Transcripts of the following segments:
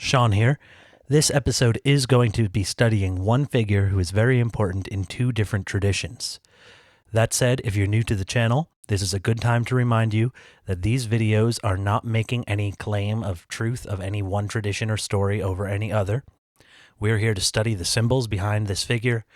Sean here. This episode is going to be studying one figure who is very important in two different traditions. That said, if you're new to the channel, this is a good time to remind you that these videos are not making any claim of truth of any one tradition or story over any other. We're here to study the symbols behind this figure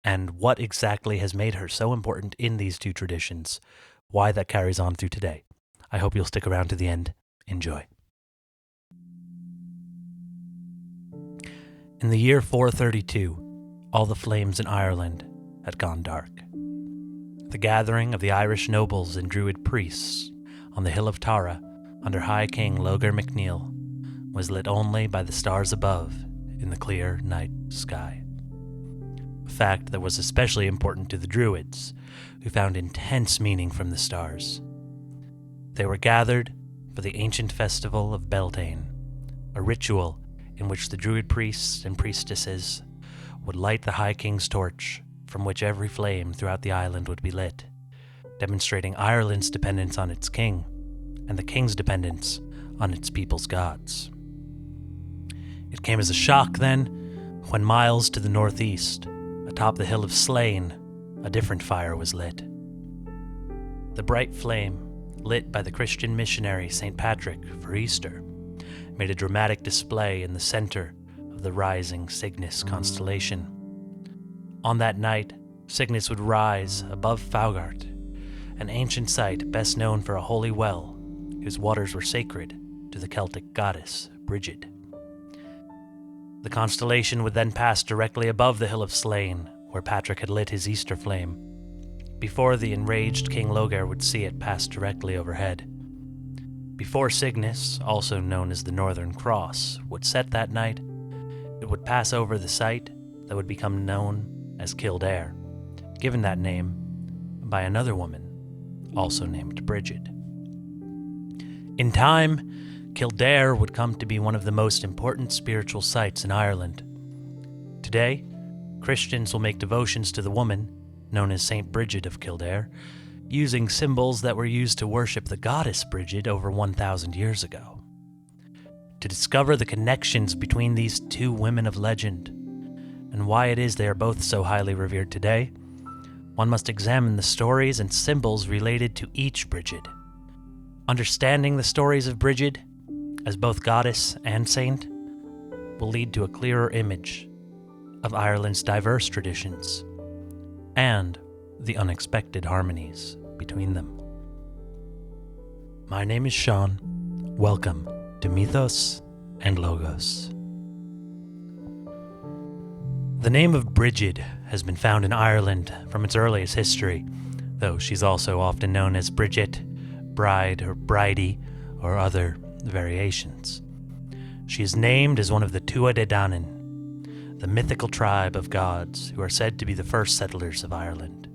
and what exactly has made her so important in these two traditions, why that carries on through today. I hope you'll stick around to the end. Enjoy. In the year 432, all the flames in Ireland had gone dark. The gathering of the Irish nobles and Druid priests on the hill of Tara under High King Logar MacNeil was lit only by the stars above in the clear night sky. A fact that was especially important to the Druids, who found intense meaning from the stars. They were gathered for the ancient festival of Beltane, a ritual in which the Druid priests and priestesses would light the High King's torch, from which every flame throughout the island would be lit, demonstrating Ireland's dependence on its king and the king's dependence on its people's gods. It came as a shock then when miles to the northeast, atop the hill of Slane, a different fire was lit. The bright flame, lit by the Christian missionary St. Patrick for Easter, made a dramatic display in the center of the rising Cygnus constellation. On that night, Cygnus would rise above Faughart, an ancient site best known for a holy well whose waters were sacred to the Celtic goddess Brigid. The constellation would then pass directly above the hill of Slane, where Patrick had lit his Easter flame, before the enraged King Logar would see it pass directly overhead. Before Cygnus, also known as the Northern Cross, would set that night, it would pass over the site that would become known as Kildare, given that name by another woman, also named Brigid. In time, Kildare would come to be one of the most important spiritual sites in Ireland. Today, Christians will make devotions to the woman, known as Saint Brigid of Kildare, using symbols that were used to worship the goddess Brigid over 1,000 years ago. To discover the connections between these two women of legend, and why it is they are both so highly revered today, one must examine the stories and symbols related to each Brigid. Understanding the stories of Brigid, as both goddess and saint, will lead to a clearer image of Ireland's diverse traditions, and the unexpected harmonies between them. My name is Sean. Welcome to Mythos and Logos. The name of Brigid has been found in Ireland from its earliest history, though she's also often known as Brigitte, Bride, or Bridie, or other variations. She is named as one of the Tuatha De Danann, the mythical tribe of gods who are said to be the first settlers of Ireland.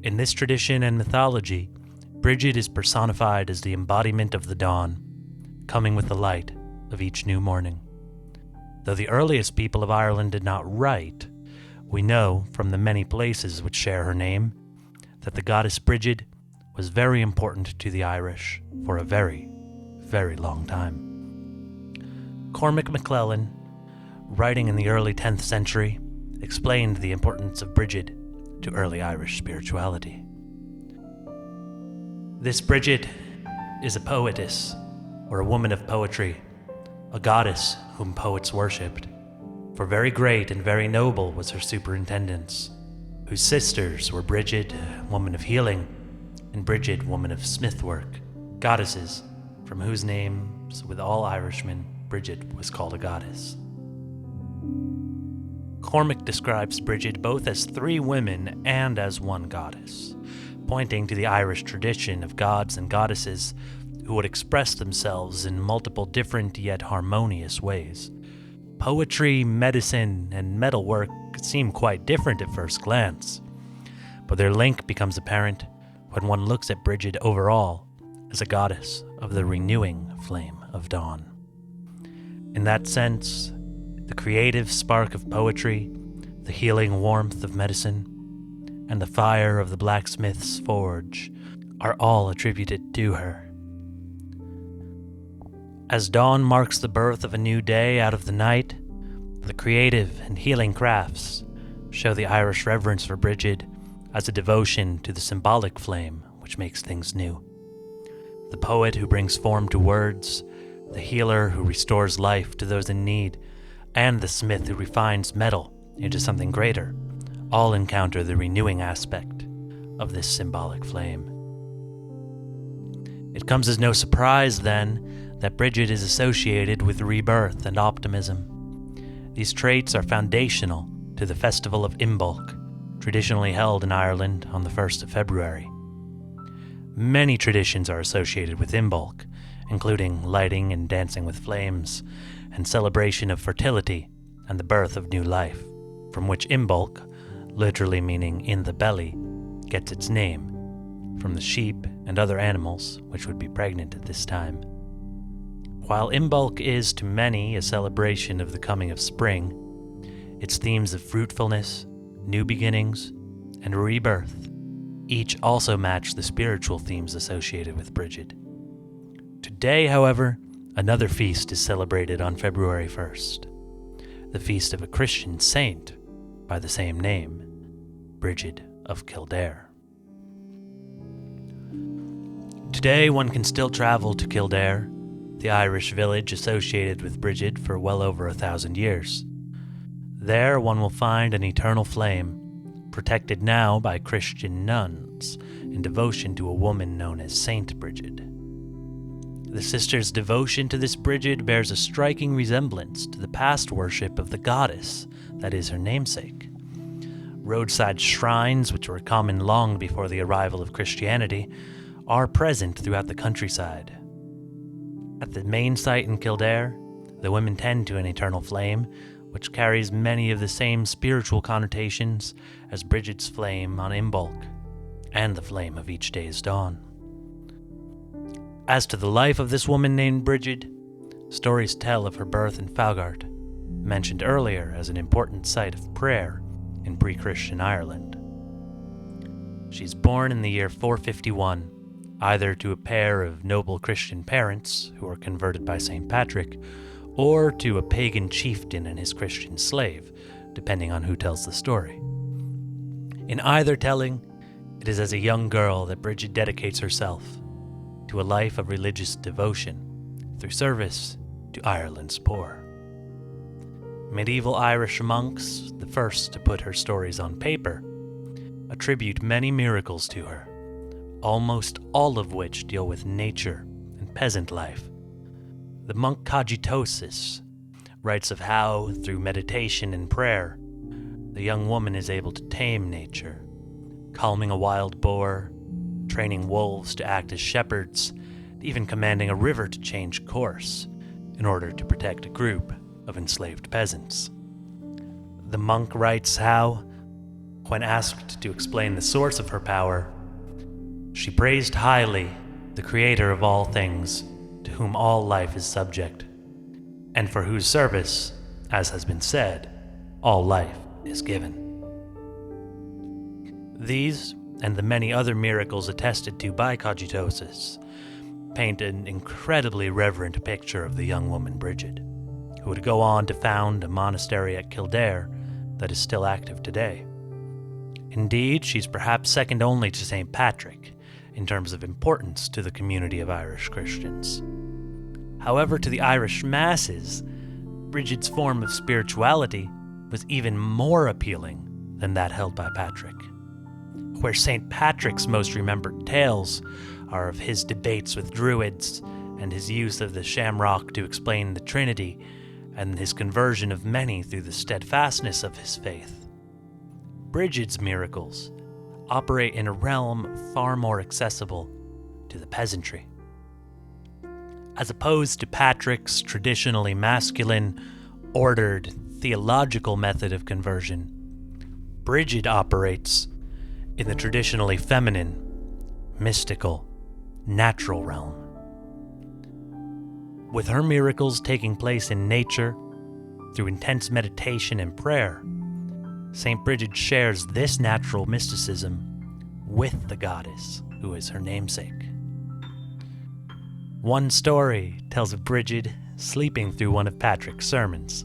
In this tradition and mythology, Brigid is personified as the embodiment of the dawn, coming with the light of each new morning. Though the earliest people of Ireland did not write, we know from the many places which share her name that the goddess Brigid was very important to the Irish for a very, very long time. Cormac MacLellan, writing in the early 10th century, explained the importance of Brigid to early Irish spirituality. This Brigid is a poetess, or a woman of poetry, a goddess whom poets worshipped, for very great and very noble was her superintendence, whose sisters were Brigid, woman of healing, and Brigid, woman of smithwork, goddesses from whose names, with all Irishmen, Brigid was called a goddess. Cormac describes Brigid both as three women and as one goddess, pointing to the Irish tradition of gods and goddesses who would express themselves in multiple different yet harmonious ways. Poetry, medicine, and metalwork seem quite different at first glance, but their link becomes apparent when one looks at Brigid overall as a goddess of the renewing flame of dawn. In that sense, the creative spark of poetry, the healing warmth of medicine, and the fire of the blacksmith's forge are all attributed to her. As dawn marks the birth of a new day out of the night, the creative and healing crafts show the Irish reverence for Brigid as a devotion to the symbolic flame which makes things new. The poet who brings form to words, the healer who restores life to those in need, and the smith who refines metal into something greater, all encounter the renewing aspect of this symbolic flame. It comes as no surprise, then, that Brigid is associated with rebirth and optimism. These traits are foundational to the festival of Imbolc, traditionally held in Ireland on the 1st of February. Many traditions are associated with Imbolc, including lighting and dancing with flames, and celebration of fertility and the birth of new life, from which Imbolc, literally meaning in the belly, gets its name, from the sheep and other animals which would be pregnant at this time. While Imbolc is to many a celebration of the coming of spring, its themes of fruitfulness, new beginnings, and rebirth each also match the spiritual themes associated with Brigid. Today, however, another feast is celebrated on February 1st, the feast of a Christian saint by the same name, Brigid of Kildare. Today, one can still travel to Kildare, the Irish village associated with Brigid for well over 1,000 years. There, one will find an eternal flame, protected now by Christian nuns in devotion to a woman known as Saint Brigid. The sisters' devotion to this Brigid bears a striking resemblance to the past worship of the goddess that is her namesake. Roadside shrines, which were common long before the arrival of Christianity, are present throughout the countryside. At the main site in Kildare, the women tend to an eternal flame, which carries many of the same spiritual connotations as Brigid's flame on Imbolc, and the flame of each day's dawn. As to the life of this woman named Brigid, stories tell of her birth in Faughart, mentioned earlier as an important site of prayer in pre-Christian Ireland. She's born in the year 451, either to a pair of noble Christian parents who were converted by St. Patrick, or to a pagan chieftain and his Christian slave, depending on who tells the story. In either telling, it is as a young girl that Brigid dedicates herself to a life of religious devotion through service to Ireland's poor. Medieval Irish monks, the first to put her stories on paper, attribute many miracles to her, almost all of which deal with nature and peasant life. The monk Cogitosis writes of how, through meditation and prayer, the young woman is able to tame nature, calming a wild boar, training wolves to act as shepherds, even commanding a river to change course in order to protect a group of enslaved peasants. The monk writes how, when asked to explain the source of her power, she praised highly the Creator of all things, to whom all life is subject, and for whose service, as has been said, all life is given. These, and the many other miracles attested to by Cogitosis, paint an incredibly reverent picture of the young woman Brigid, who would go on to found a monastery at Kildare that is still active today. Indeed, she's perhaps second only to St. Patrick in terms of importance to the community of Irish Christians. However, to the Irish masses, Brigid's form of spirituality was even more appealing than that held by Patrick. Where St. Patrick's most remembered tales are of his debates with Druids and his use of the shamrock to explain the Trinity and his conversion of many through the steadfastness of his faith, Brigid's miracles operate in a realm far more accessible to the peasantry. As opposed to Patrick's traditionally masculine, ordered, theological method of conversion, Brigid operates in the traditionally feminine, mystical, natural realm. With her miracles taking place in nature, through intense meditation and prayer, St. Brigid shares this natural mysticism with the goddess, who is her namesake. One story tells of Brigid sleeping through one of Patrick's sermons.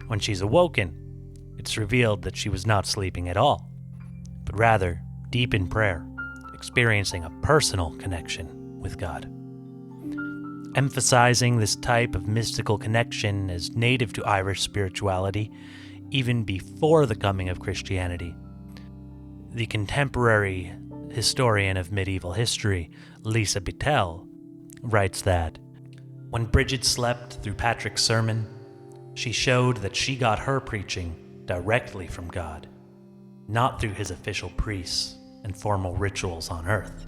When she's awoken, it's revealed that she was not sleeping at all, but rather deep in prayer, experiencing a personal connection with God. Emphasizing this type of mystical connection as native to Irish spirituality even before the coming of Christianity, the contemporary historian of medieval history, Lisa Bittell, writes that when Brigid slept through Patrick's sermon, she showed that she got her preaching directly from God, not through his official priests and formal rituals on earth.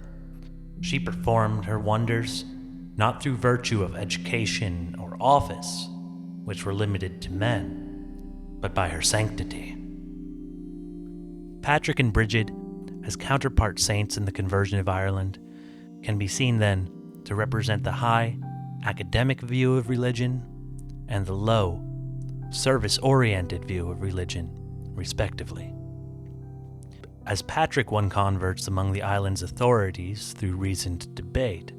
She performed her wonders not through virtue of education or office, which were limited to men, but by her sanctity. Patrick and Brigid, as counterpart saints in the conversion of Ireland, can be seen then to represent the high, academic view of religion and the low, service-oriented view of religion, respectively. As Patrick won converts among the island's authorities through reasoned debate,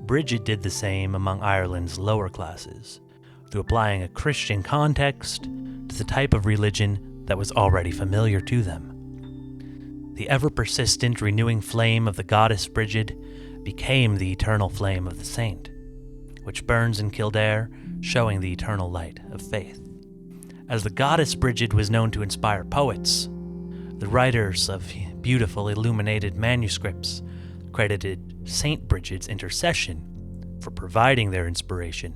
Brigid did the same among Ireland's lower classes, through applying a Christian context to the type of religion that was already familiar to them. The ever-persistent, renewing flame of the goddess Brigid became the eternal flame of the saint, which burns in Kildare, showing the eternal light of faith. As the goddess Brigid was known to inspire poets, the writers of beautiful illuminated manuscripts credited Saint Brigid's intercession for providing their inspiration.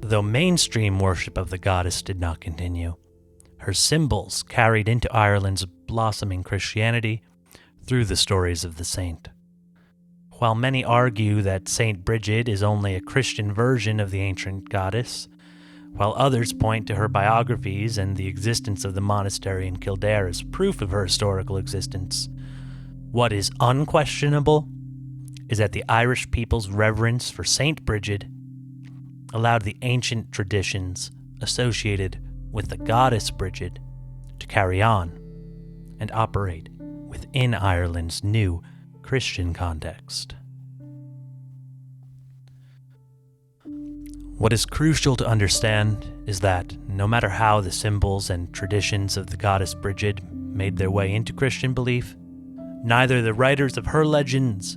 Though mainstream worship of the goddess did not continue, her symbols carried into Ireland's blossoming Christianity through the stories of the saint. While many argue that Saint Brigid is only a Christian version of the ancient goddess, while others point to her biographies and the existence of the monastery in Kildare as proof of her historical existence, what is unquestionable is that the Irish people's reverence for Saint Brigid allowed the ancient traditions associated with the goddess Brigid to carry on and operate within Ireland's new Christian context. What is crucial to understand is that no matter how the symbols and traditions of the goddess Brigid made their way into Christian belief, neither the writers of her legends,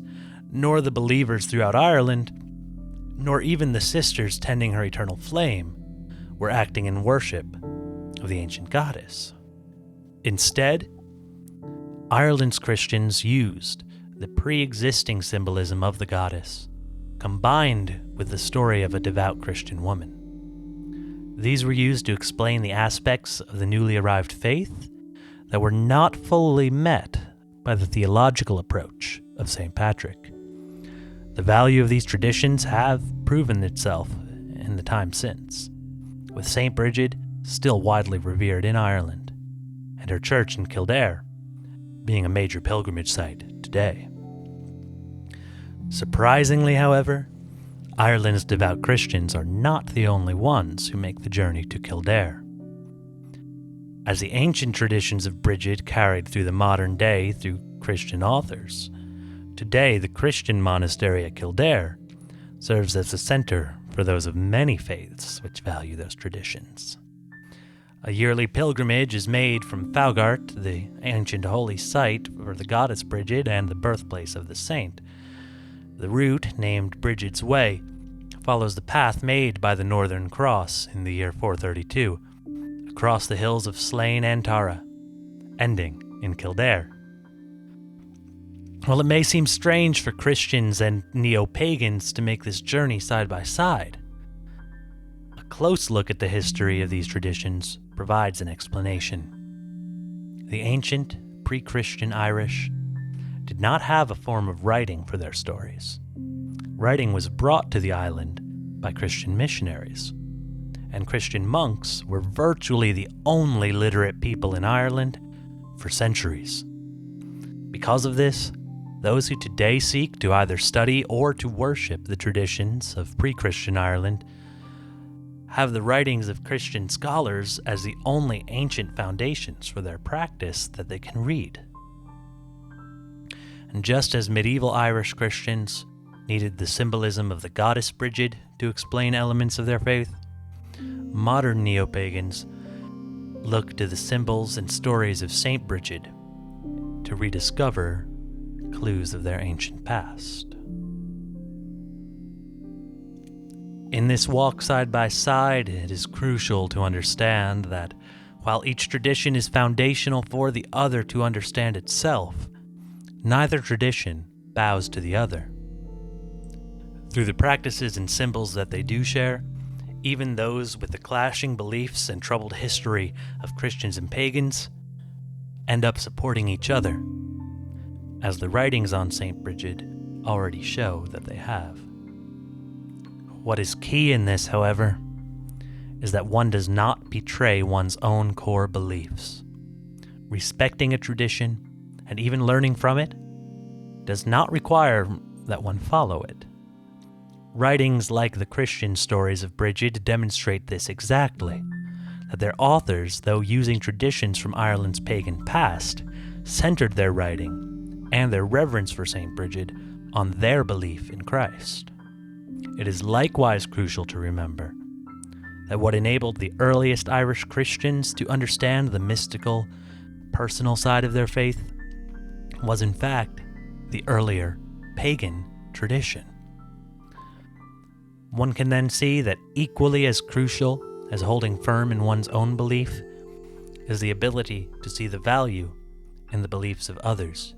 nor the believers throughout Ireland, nor even the sisters tending her eternal flame, were acting in worship of the ancient goddess. Instead, Ireland's Christians used the pre-existing symbolism of the goddess, combined with the story of a devout Christian woman. These were used to explain the aspects of the newly arrived faith that were not fully met by the theological approach of St. Patrick. The value of these traditions have proven itself in the time since, with St. Brigid still widely revered in Ireland, and her church in Kildare being a major pilgrimage site today. Surprisingly, however, Ireland's devout Christians are not the only ones who make the journey to Kildare. As the ancient traditions of Brigid carried through the modern day through Christian authors, today the Christian monastery at Kildare serves as a center for those of many faiths which value those traditions. A yearly pilgrimage is made from Faughart, the ancient holy site for the goddess Brigid and the birthplace of the saint. The route, named Brigid's Way, follows the path made by the Northern Cross in the year 432, across the hills of Slane and Tara, ending in Kildare. While it may seem strange for Christians and neo-pagans to make this journey side by side, a close look at the history of these traditions provides an explanation. The ancient, pre-Christian Irish did not have a form of writing for their stories. Writing was brought to the island by Christian missionaries, and Christian monks were virtually the only literate people in Ireland for centuries. Because of this, those who today seek to either study or to worship the traditions of pre-Christian Ireland have the writings of Christian scholars as the only ancient foundations for their practice that they can read. And just as medieval Irish Christians needed the symbolism of the goddess Brigid to explain elements of their faith, modern neo-pagans look to the symbols and stories of Saint Brigid to rediscover clues of their ancient past. In this walk side by side, it is crucial to understand that while each tradition is foundational for the other to understand itself, neither tradition bows to the other. Through the practices and symbols that they do share, even those with the clashing beliefs and troubled history of Christians and pagans end up supporting each other, as the writings on Saint Brigid already show that they have. What is key in this, however, is that one does not betray one's own core beliefs. Respecting a tradition, and even learning from it, does not require that one follow it. Writings like the Christian stories of Brigid demonstrate this exactly, that their authors, though using traditions from Ireland's pagan past, centered their writing and their reverence for Saint Brigid on their belief in Christ. It is likewise crucial to remember that what enabled the earliest Irish Christians to understand the mystical, personal side of their faith was in fact the earlier pagan tradition. One can then see that equally as crucial as holding firm in one's own belief is the ability to see the value in the beliefs of others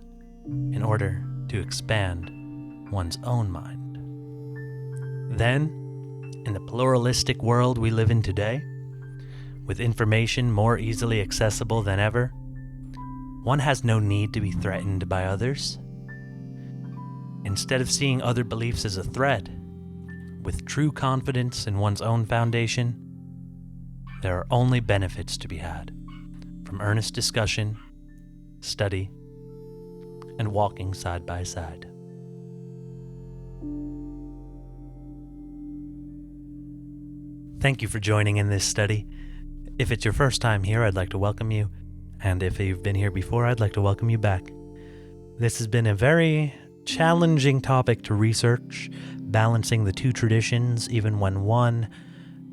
in order to expand one's own mind. Then, in the pluralistic world we live in today, with information more easily accessible than ever, one has no need to be threatened by others. Instead of seeing other beliefs as a threat, with true confidence in one's own foundation, there are only benefits to be had from earnest discussion, study, and walking side by side. Thank you for joining in this study. If it's your first time here, I'd like to welcome you, and if you've been here before, I'd like to welcome you back. This has been a very challenging topic to research, balancing the two traditions, even when one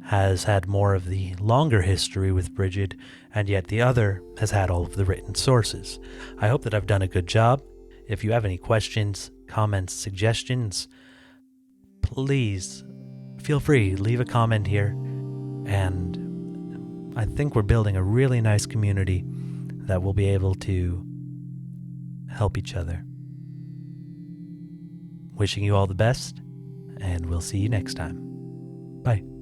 has had more of the longer history with Brigid, and yet the other has had all of the written sources. I hope that I've done a good job. If you have any questions, comments, suggestions, please feel free, leave a comment here, and I think we're building a really nice community that will be able to help each other. Wishing you all the best, and we'll see you next time. Bye.